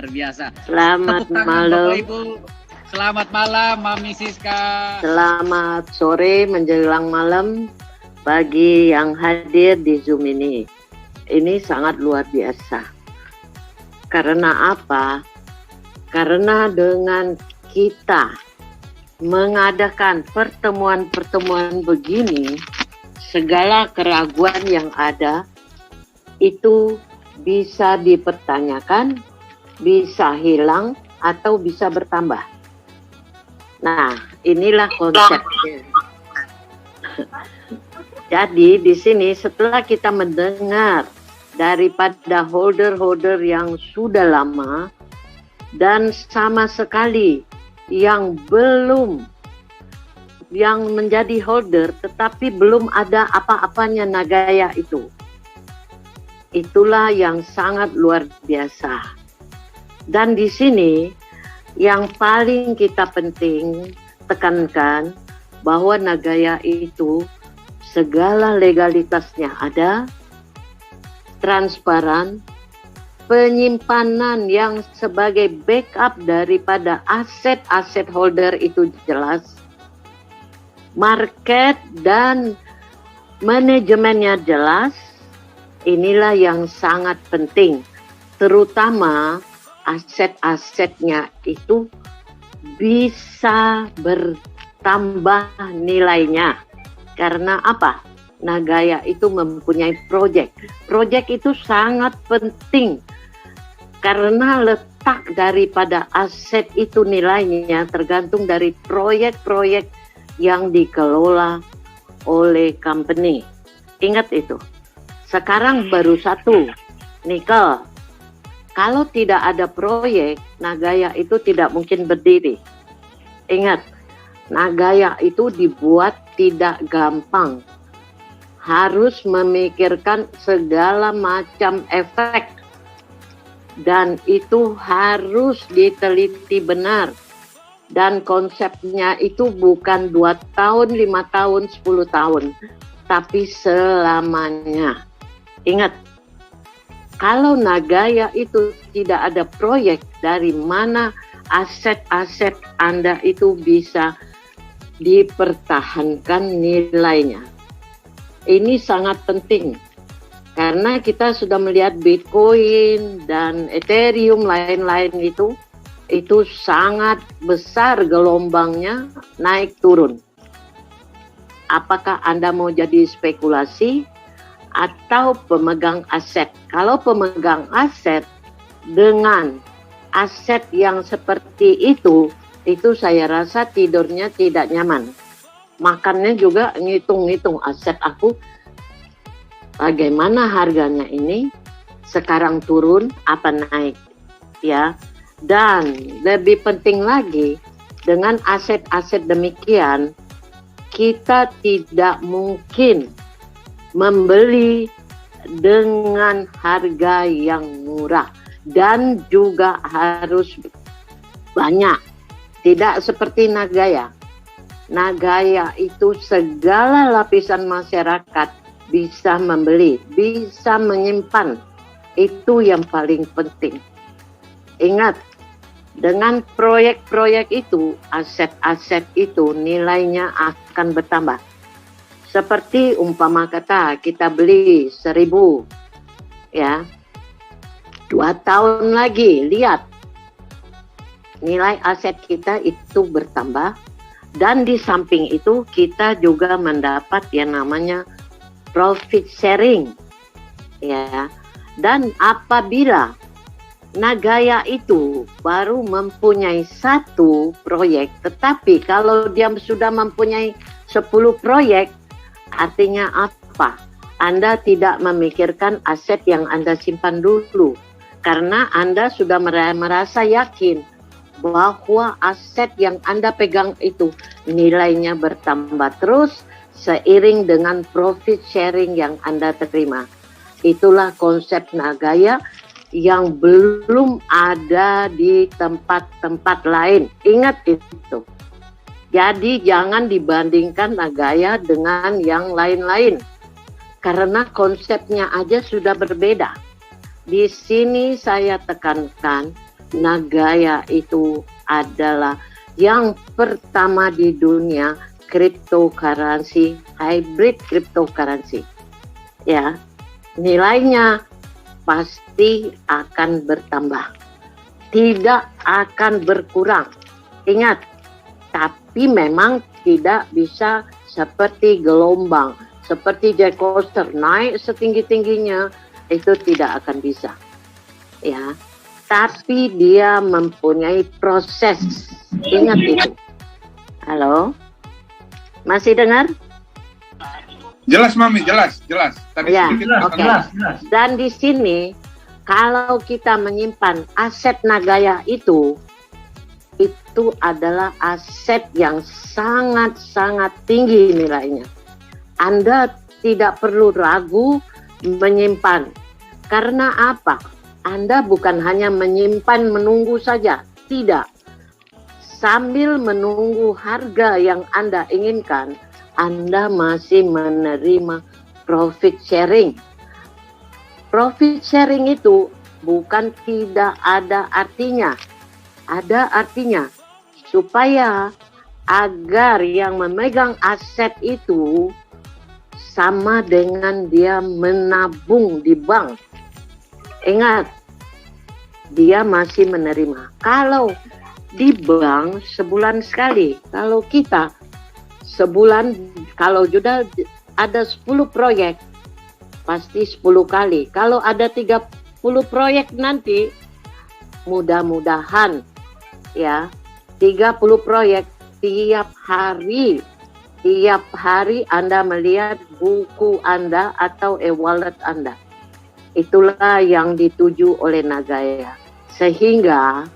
biasa. Selamat Tepuk tangan malam. Bapak Ibu. Selamat malam Mami Siska. Selamat sore menjelang malam bagi yang hadir di Zoom ini. Ini sangat luar biasa. Karena apa? Karena dengan kita mengadakan pertemuan-pertemuan begini, segala keraguan yang ada itu bisa dipertanyakan, bisa hilang, atau bisa bertambah. Nah, inilah konsepnya. Jadi di sini setelah kita mendengar daripada holder-holder yang sudah lama dan sama sekali yang belum, yang menjadi holder tetapi belum ada apa-apanya Nagaya itu. Itulah yang sangat luar biasa. Dan di sini yang paling kita penting tekankan bahwa Nagaya itu segala legalitasnya ada, transparan, penyimpanan yang sebagai backup daripada aset-aset holder itu jelas, market dan manajemennya jelas. Inilah yang sangat penting, terutama aset-asetnya itu bisa bertambah nilainya. Karena apa? Nagaya itu mempunyai proyek. Proyek itu sangat penting karena letak daripada aset itu nilainya tergantung dari proyek-proyek yang dikelola oleh company. Ingat itu. Sekarang baru satu, nikel. Kalau tidak ada proyek, Nagaya itu tidak mungkin berdiri. Ingat, Nagaya itu dibuat tidak gampang. Harus memikirkan segala macam efek. Dan itu harus diteliti benar. Dan konsepnya itu bukan 2 tahun, 5 tahun, 10 tahun. Tapi selamanya. Ingat, kalau Nagaya itu tidak ada proyek, dari mana aset-aset Anda itu bisa dipertahankan nilainya. Ini sangat penting. Karena kita sudah melihat Bitcoin dan Ethereum lain-lain itu sangat besar gelombangnya naik turun. Apakah Anda mau jadi spekulasi atau pemegang aset? Kalau pemegang aset dengan aset yang seperti itu saya rasa tidurnya tidak nyaman. Makannya juga ngitung-ngitung aset aku, bagaimana harganya ini, sekarang turun, apa naik, ya. Dan lebih penting lagi, dengan aset-aset demikian, kita tidak mungkin membeli dengan harga yang murah dan juga harus banyak. Tidak seperti Nagaya. Nagaya itu segala lapisan masyarakat bisa membeli, bisa menyimpan. Itu yang paling penting. Ingat, dengan proyek-proyek itu, aset-aset itu nilainya akan bertambah. Seperti umpama kata kita beli 1.000, ya, 2 tahun lagi, lihat nilai aset kita itu bertambah. Dan di samping itu kita juga mendapat yang namanya profit sharing, ya. Dan apabila Nagaya itu baru mempunyai 1 proyek, tetapi kalau dia sudah mempunyai 10 proyek, artinya apa? Anda tidak memikirkan aset yang Anda simpan dulu, karena Anda sudah merasa yakin bahwa aset yang Anda pegang itu nilainya bertambah terus seiring dengan profit sharing yang Anda terima. Itulah konsep Nagaya yang belum ada di tempat-tempat lain. Ingat itu. Jadi jangan dibandingkan Nagaya dengan yang lain-lain. Karena konsepnya aja sudah berbeda. Di sini saya tekankan Nagaya itu adalah yang pertama di dunia cryptocurrency, hybrid cryptocurrency. Ya, nilainya pasti akan bertambah, tidak akan berkurang. Ingat, tapi memang tidak bisa seperti gelombang, seperti jet coaster naik setinggi-tingginya, itu tidak akan bisa. Ya, tapi dia mempunyai proses. Ingat itu. Halo, masih dengar? Jelas, Mami, jelas. Tadi Ya, sedikit oke. jelas. Dan di sini, kalau kita menyimpan aset Nagaya itu adalah aset yang sangat-sangat tinggi nilainya. Anda tidak perlu ragu menyimpan. Karena apa? Anda bukan hanya menyimpan menunggu saja. Tidak. Sambil menunggu harga yang Anda inginkan, Anda masih menerima profit sharing. Profit sharing itu bukan tidak ada artinya. Ada artinya. Supaya agar yang memegang aset itu sama dengan dia menabung di bank. Ingat, dia masih menerima. Kalau di bank sebulan sekali, kalau kita sebulan, kalau sudah ada 10 proyek, pasti 10 kali. Kalau ada 30 proyek nanti, mudah-mudahan ya, 30 proyek tiap hari Anda melihat buku Anda atau e-wallet Anda. Itulah yang dituju oleh Nagaya. Sehingga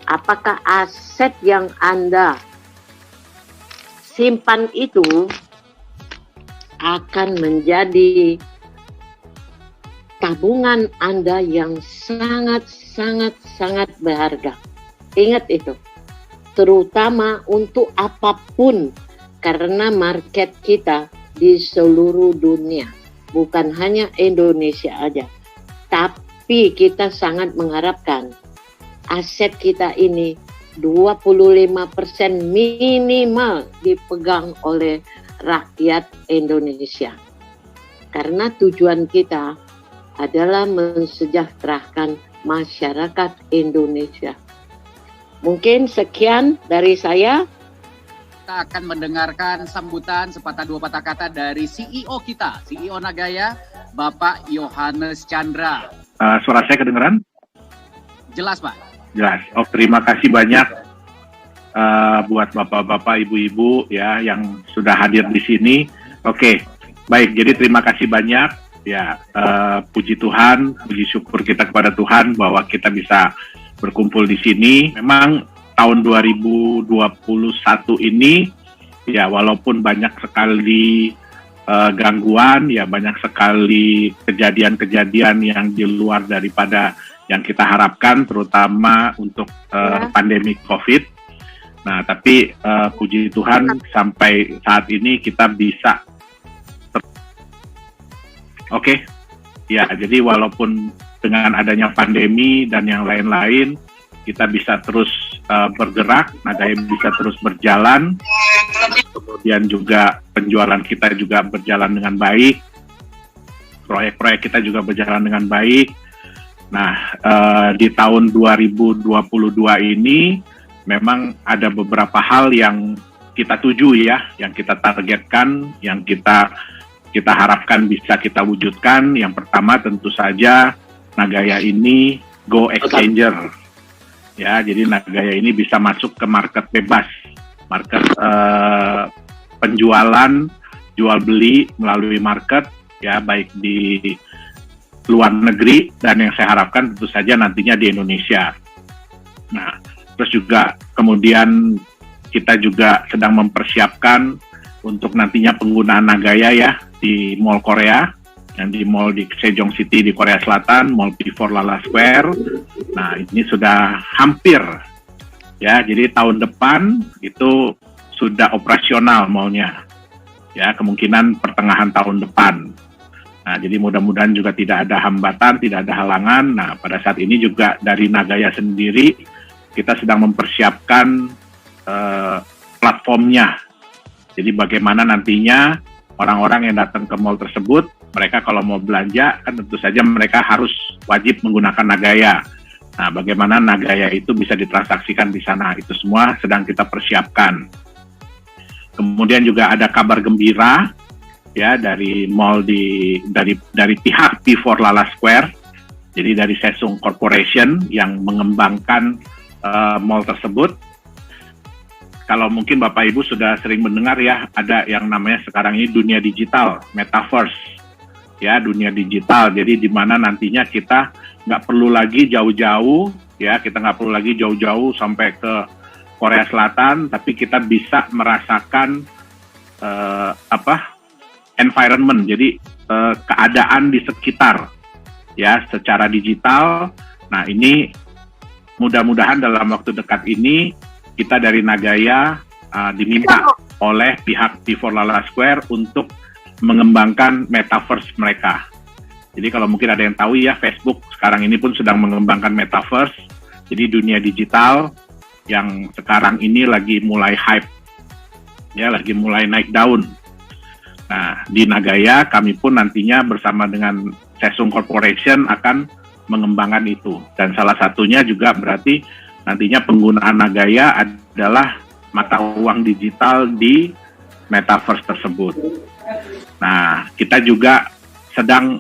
apakah aset yang Anda simpan itu akan menjadi tabungan Anda yang sangat berharga. Ingat itu. Terutama untuk apapun, karena market kita di seluruh dunia, bukan hanya Indonesia aja. Tapi kita sangat mengharapkan aset kita ini 25% minimal dipegang oleh rakyat Indonesia. Karena tujuan kita adalah mensejahterakan masyarakat Indonesia. Mungkin sekian dari saya. Kita akan mendengarkan sambutan sepatah dua patah kata dari CEO kita, CEO Nagaya, Bapak Yohanes Chandra. Suara saya kedengeran? Jelas, Pak? Jelas. Oh, terima kasih banyak buat bapak-bapak, ibu-ibu ya yang sudah hadir di sini. Oke, baik. Jadi terima kasih banyak ya. Puji Tuhan, puji syukur kita kepada Tuhan bahwa kita bisa berkumpul di sini. Memang tahun 2021 ini ya walaupun banyak sekali gangguan, ya banyak sekali kejadian-kejadian yang di luar daripada yang kita harapkan, terutama untuk pandemi COVID. Nah, tapi puji Tuhan sampai saat ini kita bisa. Oke, ya jadi walaupun dengan adanya pandemi dan yang lain-lain, kita bisa terus bergerak, Nagaya bisa terus berjalan, kemudian juga penjualan kita juga berjalan dengan baik, proyek-proyek kita juga berjalan dengan baik. Nah, di tahun 2022 ini memang ada beberapa hal yang kita tuju ya, yang kita targetkan, yang kita harapkan bisa kita wujudkan. Yang pertama tentu saja Nagaya ini go exchanger. Ya, jadi Nagaya ini bisa masuk ke market bebas, market penjualan, jual beli melalui market, ya baik di luar negeri dan yang saya harapkan tentu saja nantinya di Indonesia. Nah, terus juga kemudian kita juga sedang mempersiapkan untuk nantinya penggunaan Nagaya ya di Mall Korea, yang di Mall di Sejong City di Korea Selatan, Mall P4 Lala Square. Nah, ini sudah hampir ya, jadi tahun depan itu sudah operasional mallnya. Ya, kemungkinan pertengahan tahun depan. Nah, jadi mudah-mudahan juga tidak ada hambatan, tidak ada halangan. Nah, pada saat ini juga dari Nagaya sendiri, kita sedang mempersiapkan platformnya. Jadi bagaimana nantinya orang-orang yang datang ke mall tersebut, mereka kalau mau belanja, kan tentu saja mereka harus wajib menggunakan Nagaya. Nah, bagaimana Nagaya itu bisa ditransaksikan di sana, itu semua sedang kita persiapkan. Kemudian juga ada kabar gembira ya dari mall dari pihak P4 Lala Square, jadi dari Sesung Corporation yang mengembangkan mall tersebut. Kalau mungkin Bapak Ibu sudah sering mendengar ya, ada yang namanya sekarang ini dunia digital, metaverse, ya dunia digital. Jadi di mana nantinya kita nggak perlu lagi jauh-jauh, ya kita nggak perlu lagi jauh-jauh sampai ke Korea Selatan, tapi kita bisa merasakan environment, jadi keadaan di sekitar, ya secara digital. Nah ini mudah-mudahan dalam waktu dekat ini kita dari Nagaya diminta oleh pihak P4 Lala Square untuk mengembangkan metaverse mereka. Jadi kalau mungkin ada yang tahu ya, Facebook sekarang ini pun sedang mengembangkan metaverse. Jadi dunia digital yang sekarang ini lagi mulai hype, ya lagi mulai naik daun. Nah di Nagaya kami pun nantinya bersama dengan Sesung Corporation akan mengembangkan itu. Dan salah satunya juga berarti nantinya penggunaan Nagaya adalah mata uang digital di metaverse tersebut. Nah, kita juga sedang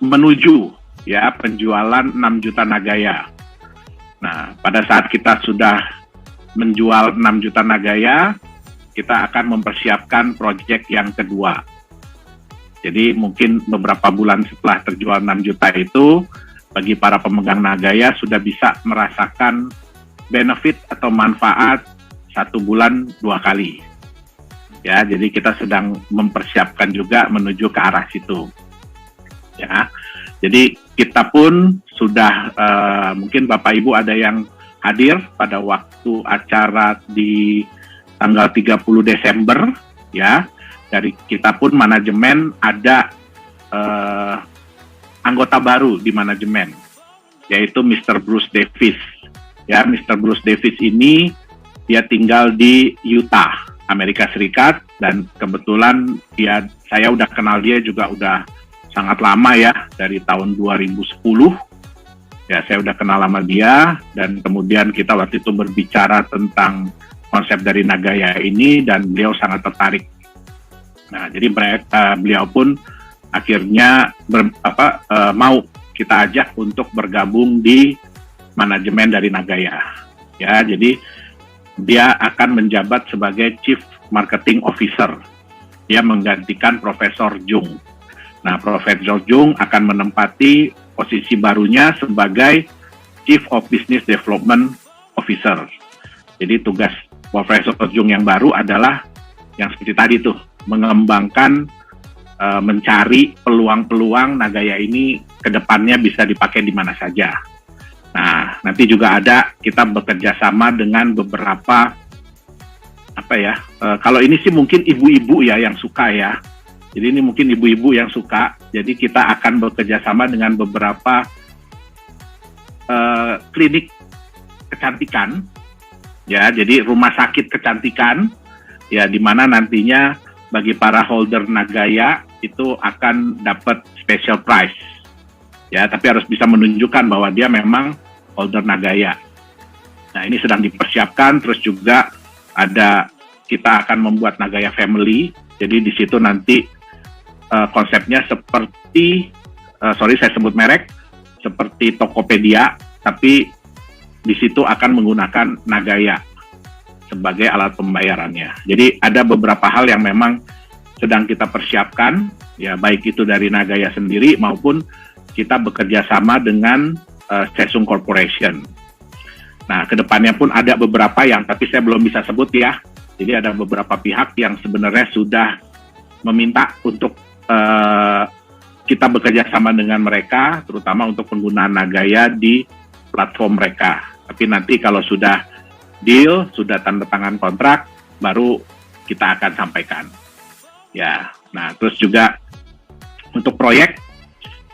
menuju ya penjualan 6 juta Nagaya. Nah, pada saat kita sudah menjual 6 juta Nagaya, kita akan mempersiapkan proyek yang kedua. Jadi mungkin beberapa bulan setelah terjual 6 juta itu, bagi para pemegang Nagaya sudah bisa merasakan benefit atau manfaat 1 bulan 2 kali. Ya, jadi kita sedang mempersiapkan juga menuju ke arah situ. Ya, jadi kita pun sudah mungkin Bapak Ibu ada yang hadir pada waktu acara di tanggal 30 Desember, ya. Dari kita pun manajemen ada anggota baru di manajemen, yaitu Mr. Bruce Davis. Ya, Mr. Bruce Davis ini dia tinggal di Utah, Amerika Serikat, dan kebetulan saya udah kenal dia juga udah sangat lama ya, dari tahun 2010. Ya, saya udah kenal sama dia, dan kemudian kita waktu itu berbicara tentang konsep dari Nagaya ini, dan beliau sangat tertarik. Nah, jadi beliau pun akhirnya mau kita ajak untuk bergabung di manajemen dari Nagaya. Ya, jadi dia akan menjabat sebagai Chief Marketing Officer. Dia menggantikan Profesor Jung. Nah, Profesor Jung akan menempati posisi barunya sebagai Chief of Business Development Officer. Jadi tugas Profesor Jung yang baru adalah yang seperti tadi tuh, mengembangkan, mencari peluang-peluang Nagaya ini ke depannya bisa dipakai di mana saja. Nah, nanti juga ada kita bekerja sama dengan beberapa kalau ini sih mungkin ibu-ibu ya yang suka ya. Jadi ini mungkin ibu-ibu yang suka. Jadi kita akan bekerja sama dengan beberapa klinik kecantikan, ya. Jadi rumah sakit kecantikan, ya, di mana nantinya bagi para holder Nagaya itu akan dapat special price, ya. Tapi harus bisa menunjukkan bahwa dia memang holder Nagaya. Nah, ini sedang dipersiapkan. Terus juga kita akan membuat Nagaya Family. Jadi di situ nanti konsepnya seperti, saya sebut merek, seperti Tokopedia, tapi di situ akan menggunakan Nagaya sebagai alat pembayarannya. Jadi ada beberapa hal yang memang sedang kita persiapkan, ya, baik itu dari Nagaya sendiri maupun kita bekerja sama dengan Sesung Corporation. Nah, kedepannya pun ada beberapa yang, tapi saya belum bisa sebut ya. Jadi ada beberapa pihak yang sebenarnya sudah meminta untuk kita bekerja sama dengan mereka, terutama untuk penggunaan Nagaya di platform mereka. Tapi nanti kalau sudah deal, sudah tanda tangan kontrak, baru kita akan sampaikan. Ya, nah terus juga untuk untuk proyek,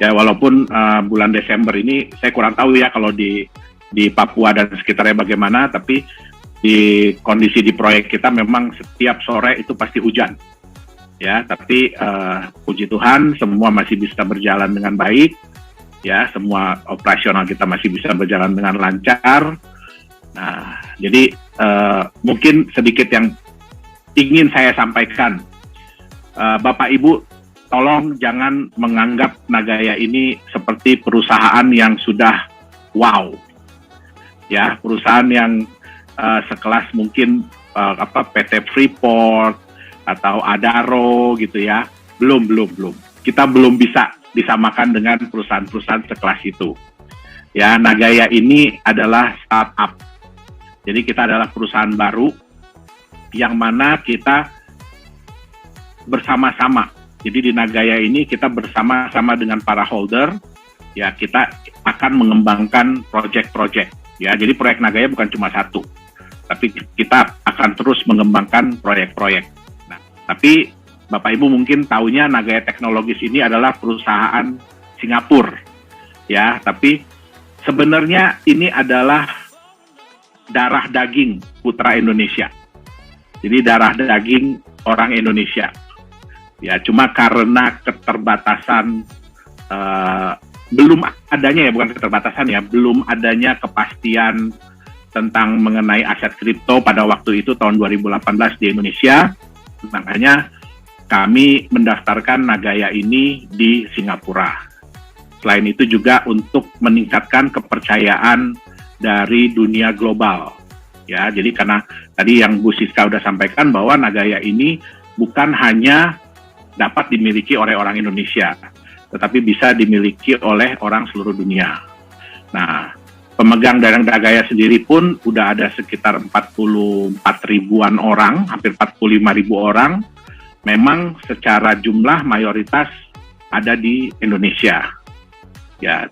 ya walaupun bulan Desember ini saya kurang tahu ya kalau di Papua dan sekitarnya bagaimana, tapi di kondisi di proyek kita memang setiap sore itu pasti hujan. Ya, tapi puji Tuhan semua masih bisa berjalan dengan baik, ya semua operasional kita masih bisa berjalan dengan lancar. Nah, jadi mungkin sedikit yang ingin saya sampaikan, Bapak Ibu, tolong jangan menganggap Nagaya ini seperti perusahaan yang sudah wow, ya perusahaan yang sekelas mungkin PT Freeport atau Adaro gitu ya, belum. Kita belum bisa disamakan dengan perusahaan-perusahaan sekelas itu. Ya, Nagaya ini adalah startup. Jadi kita adalah perusahaan baru yang mana kita bersama-sama. Jadi di Nagaya ini kita bersama-sama dengan para holder, ya kita akan mengembangkan proyek-proyek. Ya, jadi proyek Nagaya bukan cuma satu, tapi kita akan terus mengembangkan proyek-proyek. Tapi Bapak Ibu mungkin taunya Nagaya Teknologis ini adalah perusahaan Singapura, ya. Tapi sebenarnya ini adalah darah daging putra Indonesia. Jadi darah daging orang Indonesia. Ya, cuma karena keterbatasan belum adanya ya, bukan keterbatasan ya, belum adanya kepastian tentang mengenai aset kripto pada waktu itu tahun 2018 di Indonesia. Makanya kami mendaftarkan Nagaya ini di Singapura. Selain itu juga untuk meningkatkan kepercayaan dari dunia global. Ya, jadi karena tadi yang Bu Siska udah sampaikan bahwa Nagaya ini bukan hanya dapat dimiliki oleh orang Indonesia, tetapi bisa dimiliki oleh orang seluruh dunia. Nah, pemegang dari Nagaya sendiri pun udah ada sekitar 44 ribuan orang, hampir 45 ribu orang. Memang secara jumlah mayoritas ada di Indonesia. Ya,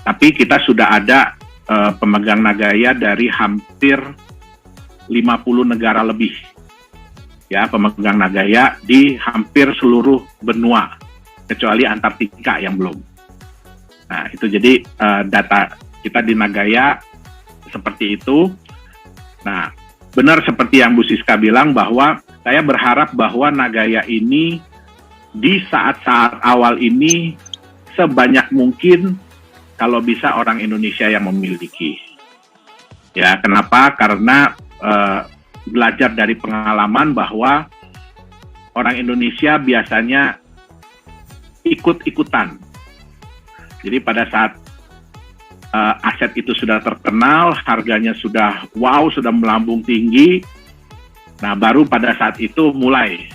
tapi kita sudah ada pemegang Nagaya dari hampir 50 negara lebih. Ya, pemegang Nagaya di hampir seluruh benua, kecuali Antartika yang belum. Nah, itu jadi data kita di Nagaya seperti itu. Nah, benar seperti yang Bu Siska bilang bahwa saya berharap bahwa Nagaya ini di saat-saat awal ini sebanyak mungkin kalau bisa orang Indonesia yang memiliki. Ya, kenapa? Karena belajar dari pengalaman bahwa orang Indonesia biasanya ikut-ikutan. Jadi pada saat aset itu sudah terkenal, harganya sudah wow, sudah melambung tinggi, nah baru pada saat itu mulai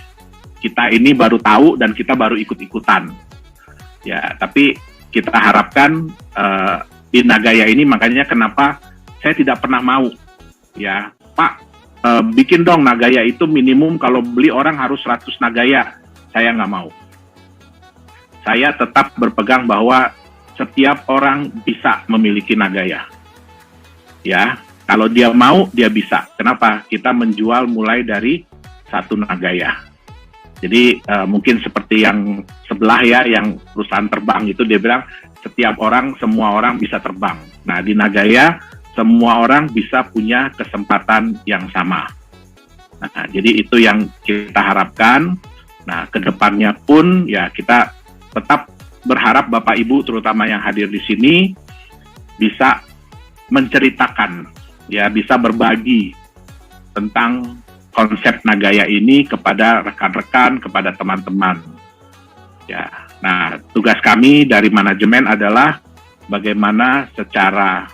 kita ini baru tahu dan kita baru ikut-ikutan. Ya, tapi kita harapkan di Nagaya ini, makanya kenapa saya tidak pernah mau, ya Pak, bikin dong Nagaya itu minimum kalau beli orang harus 100 Nagaya. Saya nggak mau. Saya tetap berpegang bahwa setiap orang bisa memiliki Nagaya. Ya, kalau dia mau, dia bisa. Kenapa? Kita menjual mulai dari 1 Nagaya. Jadi mungkin seperti yang sebelah ya, yang perusahaan terbang itu dia bilang setiap orang, semua orang bisa terbang. Nah, di Nagaya semua orang bisa punya kesempatan yang sama. Nah, jadi itu yang kita harapkan. Nah, kedepannya pun ya kita tetap berharap Bapak Ibu terutama yang hadir di sini bisa menceritakan, ya bisa berbagi tentang konsep Nagaya ini kepada rekan-rekan, kepada teman-teman. Ya, nah tugas kami dari manajemen adalah bagaimana secara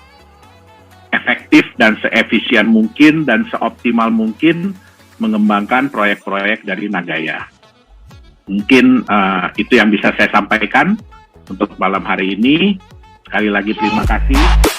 efektif dan seefisien mungkin dan seoptimal mungkin mengembangkan proyek-proyek dari Nagaya. Mungkin itu yang bisa saya sampaikan untuk malam hari ini. Sekali lagi terima kasih.